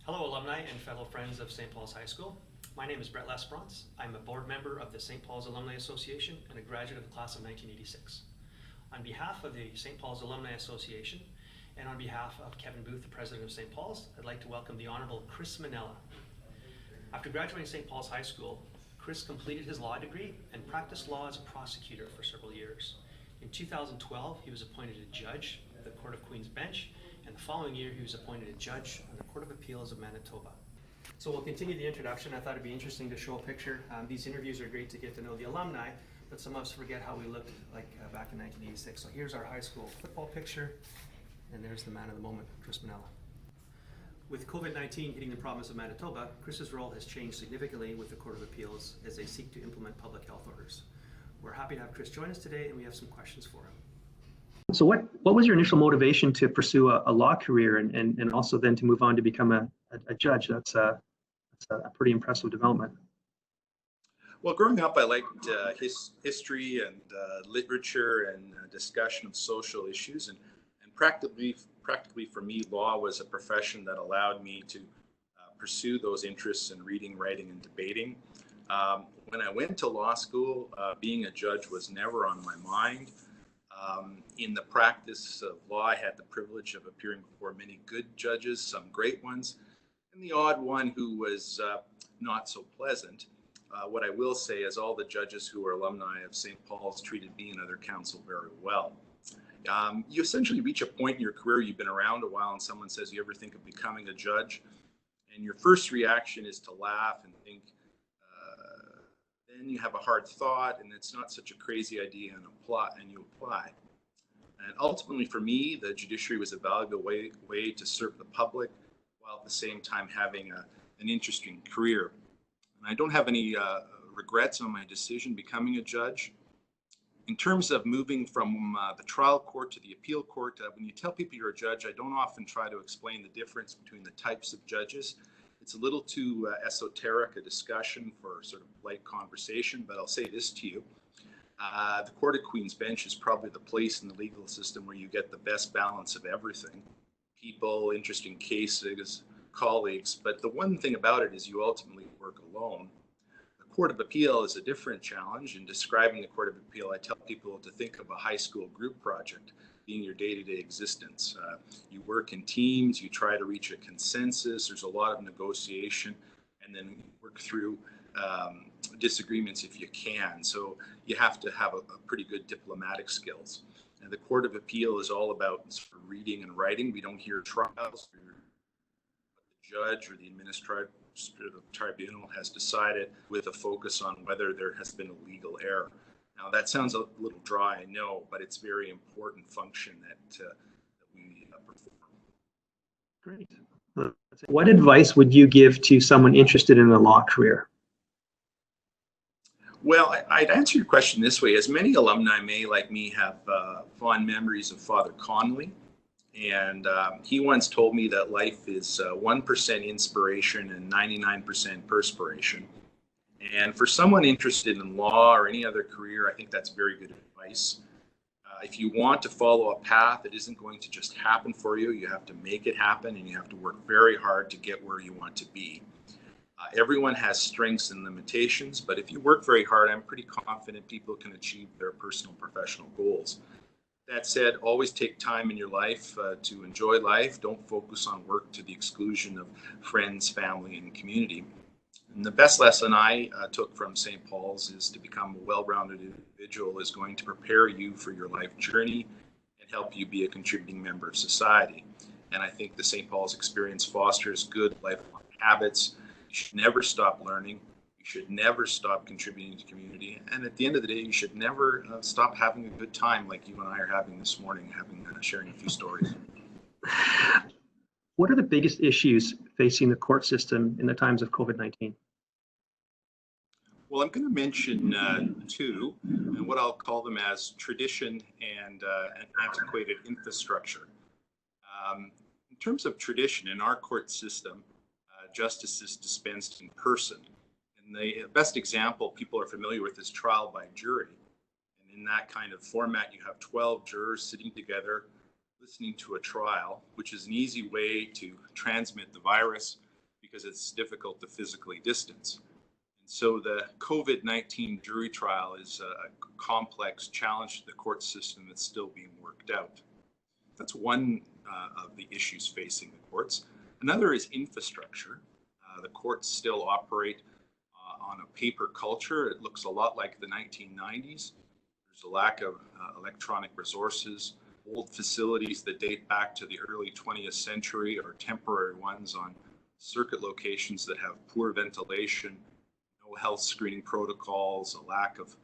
Hello, alumni and fellow friends of St. Paul's High School. My name is Brett Lesperance. I'm a board member of the St. Paul's Alumni Association and a graduate of the class of 1986. On behalf of the St. Paul's Alumni Association and on behalf of Kevin Booth, the president of St. Paul's, I'd like to welcome the Honourable Chris Mainella. After graduating St. Paul's High School, Chris completed his law degree and practiced law as a prosecutor for several years. In 2012, he was appointed a judge of the Court of Queen's Bench, and the following year he was appointed a judge on the Court of Appeals of Manitoba. So we'll continue the introduction. I thought it'd be interesting to show a picture. These interviews are great to get to know the alumni, but some of us forget how we looked like back in 1986. So here's our high school football picture, and there's the man of the moment, Chris Mainella. With COVID-19 hitting the province of Manitoba, Chris's role has changed significantly with the Court of Appeals as they seek to implement public health orders. We're happy to have Chris join us today, and we have some questions for him. So what was your initial motivation to pursue a law career and also then to move on to become a judge? That's a pretty impressive development. Well, growing up, I liked history and literature and discussion of social issues, and practically for me, law was a profession that allowed me to pursue those interests in reading, writing, and debating. When I went to law school, being a judge was never on my mind. In the practice of law, I had the privilege of appearing before many good judges, some great ones, and the odd one who was not so pleasant. What I will say is all the judges who are alumni of St. Paul's treated me and other counsel very well. You essentially reach a point in your career, you've been around a while, and someone says, you ever think of becoming a judge? And your first reaction is to laugh and think, then you have a hard thought, and it's not such a crazy idea, and you apply. And ultimately, for me, the judiciary was a valuable way to serve the public while at the same time having an interesting career. And I don't have any regrets on my decision becoming a judge. In terms of moving from the trial court to the appeal court, when you tell people you're a judge, I don't often try to explain the difference between the types of judges. It's a little too esoteric a discussion for sort of light conversation, but I'll say this to you. The Court of Queen's Bench is probably the place in the legal system where you get the best balance of everything. People, interesting cases, colleagues, but the one thing about it is you ultimately work alone. The Court of Appeal is a different challenge. In describing the Court of Appeal, I tell people to think of a high school group project being your day-to-day existence. You work in teams, you try to reach a consensus, there's a lot of negotiation, and then you work through disagreements if you can. So you have to have a pretty good diplomatic skills. And the Court of Appeal is all about sort of reading and writing. We don't hear trials. The judge or the administrative tribunal has decided with a focus on whether there has been a legal error. Now, that sounds a little dry, I know, but it's a very important function that we perform. Great. What advice would you give to someone interested in a law career? Well, I'd answer your question this way. As many alumni may, like me, have fond memories of Father Connolly. And he once told me that life is 1% inspiration and 99% perspiration. And for someone interested in law or any other career, I think that's very good advice. If you want to follow a path, it isn't going to just happen for you. You have to make it happen, and you have to work very hard to get where you want to be. Everyone has strengths and limitations, but if you work very hard, I'm pretty confident people can achieve their personal and professional goals. That said, always take time in your life to enjoy life. Don't focus on work to the exclusion of friends, family, and community. And the best lesson I took from St. Paul's is to become a well-rounded individual is going to prepare you for your life journey and help you be a contributing member of society. And I think the St. Paul's experience fosters good lifelong habits. You should never stop learning. You should never stop contributing to community. And at the end of the day, you should never stop having a good time like you and I are having this morning, sharing a few stories. What are the biggest issues facing the court system in the times of COVID-19? Well, I'm going to mention two, and what I'll call them as tradition and an antiquated infrastructure. In terms of tradition, in our court system, justice is dispensed in person. And the best example people are familiar with is trial by jury. And in that kind of format, you have 12 jurors sitting together, listening to a trial, which is an easy way to transmit the virus because it's difficult to physically distance. And so the COVID-19 jury trial is a complex challenge to the court system that's still being worked out. That's one of the issues facing the courts. Another is infrastructure. The courts still operate on a paper culture. It looks a lot like the 1990s. There's a lack of electronic resources, old facilities that date back to the early 20th century or temporary ones on circuit locations that have poor ventilation, no health screening protocols, a lack of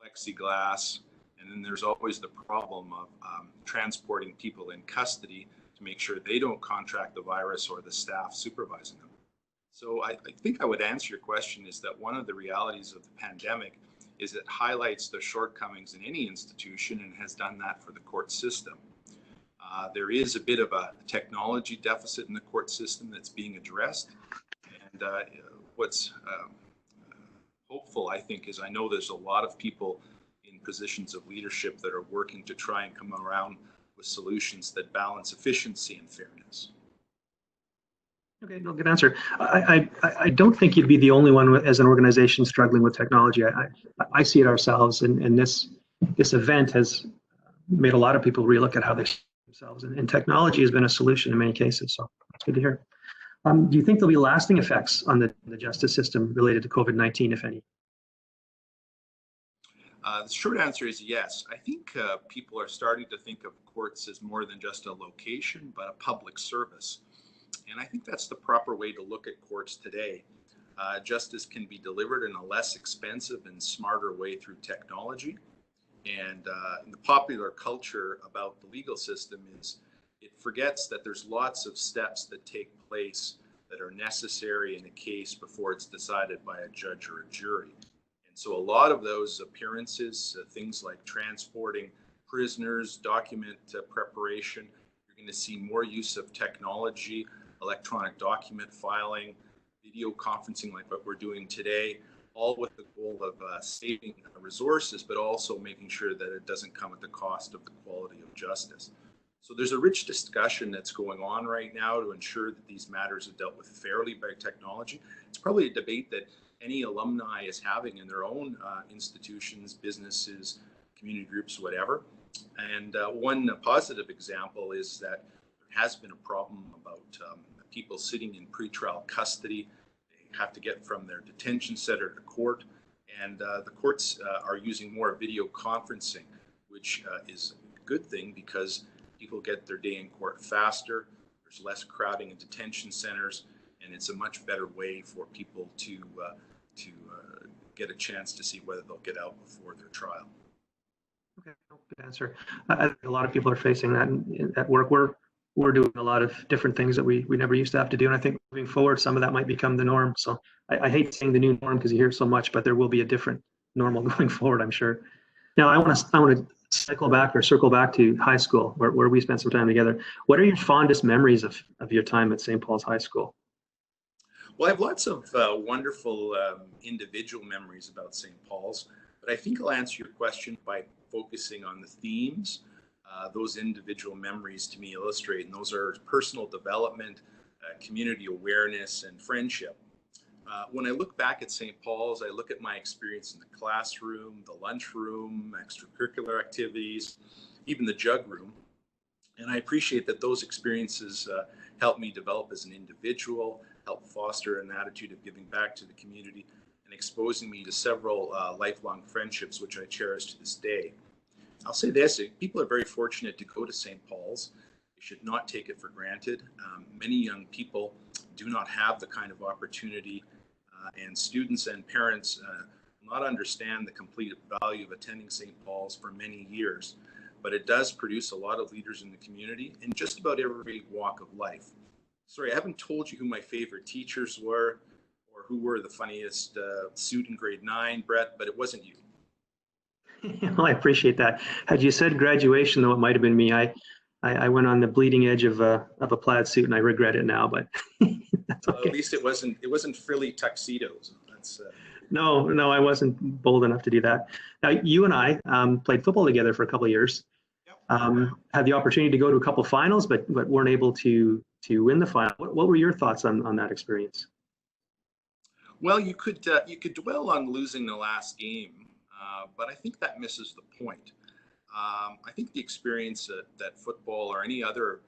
plexiglass. And then there's always the problem of transporting people in custody to make sure they don't contract the virus or the staff supervising them. So I think I would answer your question is that one of the realities of the pandemic is it highlights the shortcomings in any institution and has done that for the court system. There is a bit of a technology deficit in the court system that's being addressed. And what's hopeful, I think, is I know there's a lot of people in positions of leadership that are working to try and come around with solutions that balance efficiency and fairness. Okay, no, good answer. I don't think you'd be the only one as an organization struggling with technology. I see it ourselves, and this event has made a lot of people relook at how they see themselves, and technology has been a solution in many cases, so it's good to hear. Do you think there'll be lasting effects on the justice system related to COVID-19, if any? The short answer is yes. I think people are starting to think of courts as more than just a location, but a public service. And I think that's the proper way to look at courts today. Justice can be delivered in a less expensive and smarter way through technology. And the popular culture about the legal system is it forgets that there's lots of steps that take place that are necessary in a case before it's decided by a judge or a jury. And so a lot of those appearances, things like transporting prisoners, document preparation, you're going to see more use of technology, electronic document filing, video conferencing like what we're doing today, all with the goal of saving resources, but also making sure that it doesn't come at the cost of the quality of justice. So there's a rich discussion that's going on right now to ensure that these matters are dealt with fairly by technology. It's probably a debate that any alumni is having in their own institutions, businesses, community groups, whatever. And one positive example is that there has been a problem about people sitting in pretrial custody. They have to get from their detention center to court, and the courts are using more video conferencing, which is a good thing because people get their day in court faster. There's less crowding in detention centers, and it's a much better way for people to get a chance to see whether they'll get out before their trial. Okay, good answer. I think a lot of people are facing that at work. We're doing a lot of different things that we never used to have to do, and I think moving forward, some of that might become the norm. So I hate saying the new norm because you hear so much, but there will be a different normal going forward, I'm sure. Now, I want to circle back to high school, where we spent some time together. What are your fondest memories of your time at St. Paul's High School? Well, I have lots of wonderful individual memories about St. Paul's, but I think I'll answer your question by focusing on the themes those individual memories to me illustrate, and those are personal development, community awareness, and friendship. When I look back at St. Paul's, I look at my experience in the classroom, the lunchroom, extracurricular activities, even the jug room, and I appreciate that those experiences helped me develop as an individual, helped foster an attitude of giving back to the community, and exposing me to several lifelong friendships, which I cherish to this day. I'll say this, people are very fortunate to go to St. Paul's. They should not take it for granted. Many young people do not have the kind of opportunity, and students and parents not understand the complete value of attending St. Paul's for many years. But it does produce a lot of leaders in the community in just about every walk of life. Sorry, I haven't told you who my favorite teachers were or who were the funniest suit in grade 9, Brett, but it wasn't you. Well, I appreciate that. Had you said graduation, though, it might have been me. I went on the bleeding edge of a plaid suit, and I regret it now. But that's okay. Well, at least it wasn't frilly tuxedos. That's no, I wasn't bold enough to do that. Now, you and I played football together for a couple of years. Yep. Had the opportunity to go to a couple of finals, but weren't able to to win the final. What were your thoughts on that experience? Well, you could dwell on losing the last game, but I think that misses the point. I think the experience that football or any other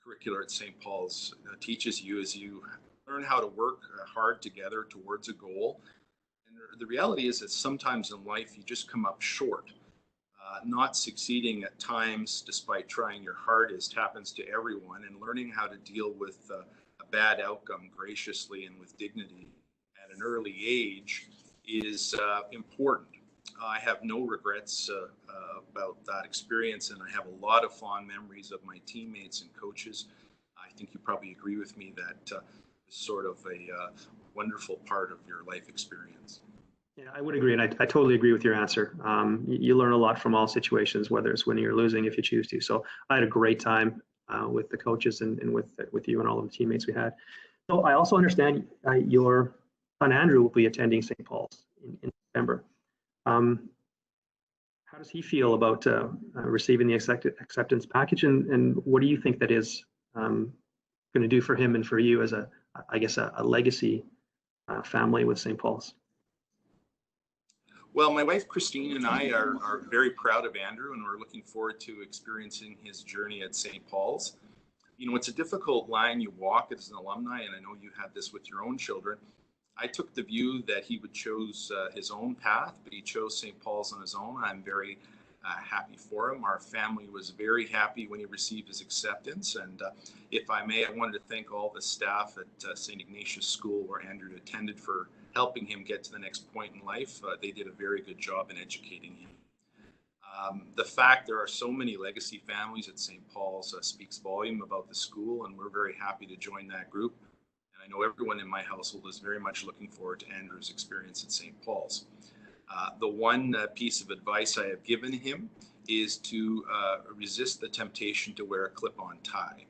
curricular at St. Paul's teaches you as you learn how to work hard together towards a goal. And the reality is that sometimes in life you just come up short. Not succeeding at times despite trying your hardest happens to everyone, and learning how to deal with a bad outcome graciously and with dignity at an early age is important. I have no regrets about that experience, and I have a lot of fond memories of my teammates and coaches. I think you probably agree with me that is sort of a wonderful part of your life experience. Yeah, I would agree, and I totally agree with your answer. You learn a lot from all situations, whether it's winning or losing, if you choose to. So I had a great time with the coaches and with you and all of the teammates we had. So I also understand your son Andrew will be attending St. Paul's in December. How does he feel about receiving the acceptance package, and what do you think that is going to do for him and for you as a legacy family with St. Paul's? Well, my wife Christine and I are very proud of Andrew, and we're looking forward to experiencing his journey at St. Paul's. You know, it's a difficult line you walk as an alumni, and I know you had this with your own children. I took the view that he would choose his own path, but he chose St. Paul's on his own. I'm very happy for him. Our family was very happy when he received his acceptance. And if I may, I wanted to thank all the staff at St. Ignatius School where Andrew attended for helping him get to the next point in life. They did a very good job in educating him. The fact there are so many legacy families at St. Paul's speaks volume about the school, and we're very happy to join that group. And I know everyone in my household is very much looking forward to Andrew's experience at St. Paul's. The one piece of advice I have given him is to resist the temptation to wear a clip-on tie.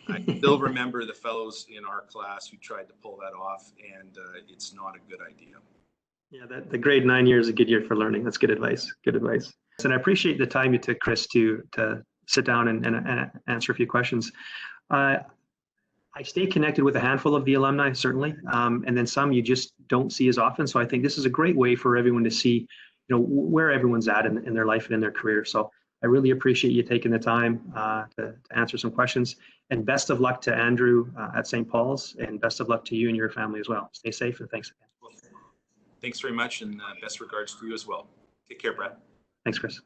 I still remember the fellows in our class who tried to pull that off, and it's not a good idea. Yeah, the grade 9 year is a good year for learning. That's good advice. Good advice. And I appreciate the time you took, Chris, to sit down and answer a few questions. I stay connected with a handful of the alumni, certainly, and then some you just don't see as often. So I think this is a great way for everyone to see, where everyone's at in their life and in their career. So I really appreciate you taking the time to answer some questions. And best of luck to Andrew at St. Paul's, and best of luck to you and your family as well. Stay safe, and thanks again. Well, thanks very much, and best regards to you as well. Take care, Brad. Thanks, Chris.